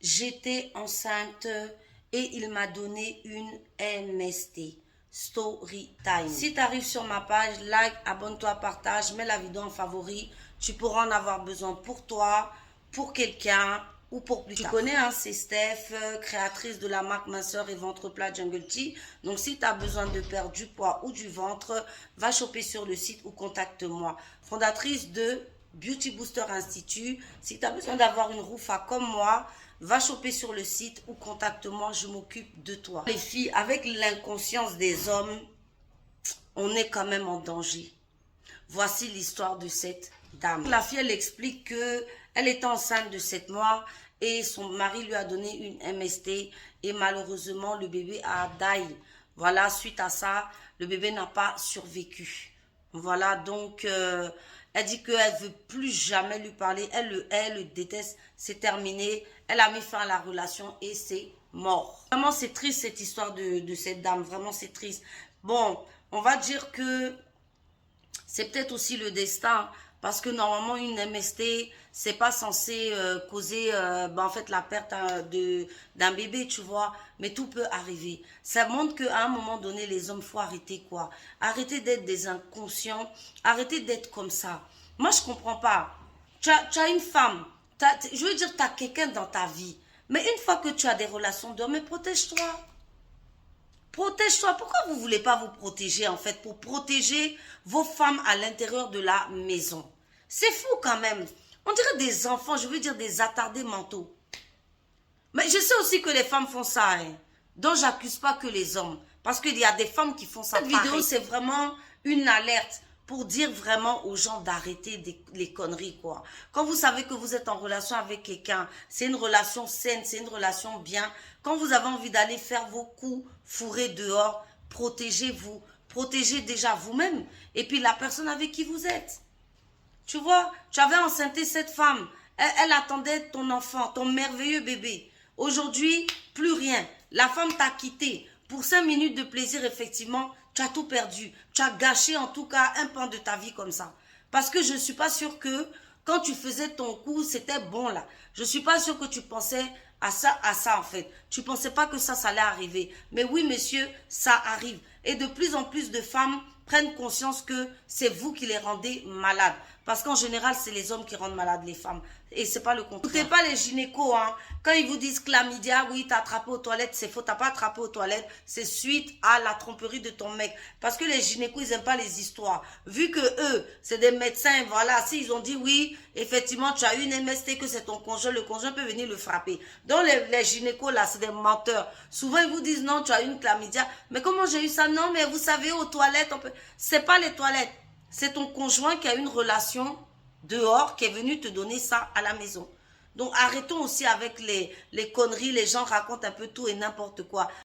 J'étais enceinte et il m'a donné une MST. Story time. Si tu arrives sur ma page, like, abonne-toi, partage, mets la vidéo en favori. Tu pourras en avoir besoin pour toi, pour quelqu'un ou pour plus tard. Tu connais, hein, c'est Steph, créatrice de la marque Minceur et Ventre Plat Jungle Tea. Donc, si tu as besoin de perdre du poids ou du ventre, va choper sur le site ou contacte-moi. Fondatrice de Beauty Booster Institute. Si tu as besoin d'avoir une roufa comme moi, va choper sur le site ou contacte-moi, je m'occupe de toi. Les filles, avec l'inconscience des hommes, on est quand même en danger. Voici l'histoire de cette dame. La fille, elle explique qu'elle était enceinte de 7 mois et son mari lui a donné une MST et malheureusement, le bébé a die. Voilà, suite à ça, le bébé n'a pas survécu. Voilà, donc, elle dit qu'elle ne veut plus jamais lui parler. Elle le déteste. C'est terminé. Elle a mis fin à la relation et c'est mort. Vraiment, c'est triste cette histoire de cette dame. Vraiment, c'est triste. Bon, on va dire que c'est peut-être aussi le destin. Parce que normalement, une MST, c'est pas censé causer en fait, la perte d'un bébé, tu vois. Mais tout peut arriver. Ça montre qu'à un moment donné, les hommes, faut arrêter quoi. Arrêter d'être des inconscients. Arrêter d'être comme ça. Moi, je comprends pas. Tu as une femme. Je veux dire, tu as quelqu'un dans ta vie. Mais une fois que tu as des relations d'hommes, mais protège-toi. Protège-toi. Pourquoi vous ne voulez pas vous protéger, en fait, pour protéger vos femmes à l'intérieur de la maison? C'est fou quand même. On dirait des enfants, je veux dire des attardés mentaux. Mais je sais aussi que les femmes font ça, hein. Donc, j'accuse pas que les hommes. Parce qu'il y a des femmes qui font ça. Cette vidéo, c'est vraiment une alerte pour dire vraiment aux gens d'arrêter les conneries, quoi. Quand vous savez que vous êtes en relation avec quelqu'un, c'est une relation saine, c'est une relation bien. Quand vous avez envie d'aller faire vos coups fourrés dehors, protégez-vous. Protégez déjà vous-même et puis la personne avec qui vous êtes. Tu vois, tu avais enceinté cette femme. Elle attendait ton enfant, ton merveilleux bébé. Aujourd'hui, plus rien. La femme t'a quitté. Pour 5 minutes de plaisir, effectivement, tu as tout perdu. Tu as gâché en tout cas un pan de ta vie comme ça. Parce que je ne suis pas sûre que quand tu faisais ton coup, c'était bon là. Je ne suis pas sûre que tu pensais à ça en fait. Tu ne pensais pas que ça allait arriver. Mais oui, monsieur, ça arrive. Et de plus en plus de femmes prennent conscience que c'est vous qui les rendez malades. Parce qu'en général, c'est les hommes qui rendent malades les femmes. Et c'est pas le contraire. Écoutez pas les gynécos, hein. Quand ils vous disent chlamydia, oui, t'as attrapé aux toilettes, c'est faux, t'as pas attrapé aux toilettes. C'est suite à la tromperie de ton mec. Parce que les gynécos, ils aiment pas les histoires. Vu que eux, c'est des médecins, voilà, s'ils ont dit oui, effectivement, tu as eu une MST, que c'est ton conjoint, le conjoint peut venir le frapper. Donc les gynécos, là, c'est des menteurs. Souvent, ils vous disent non, tu as eu une chlamydia. Mais comment j'ai eu ça? Non, mais vous savez, aux toilettes, c'est pas les toilettes. C'est ton conjoint qui a une relation dehors, qui est venu te donner ça à la maison. Donc arrêtons aussi avec les conneries, les gens racontent un peu tout et n'importe quoi.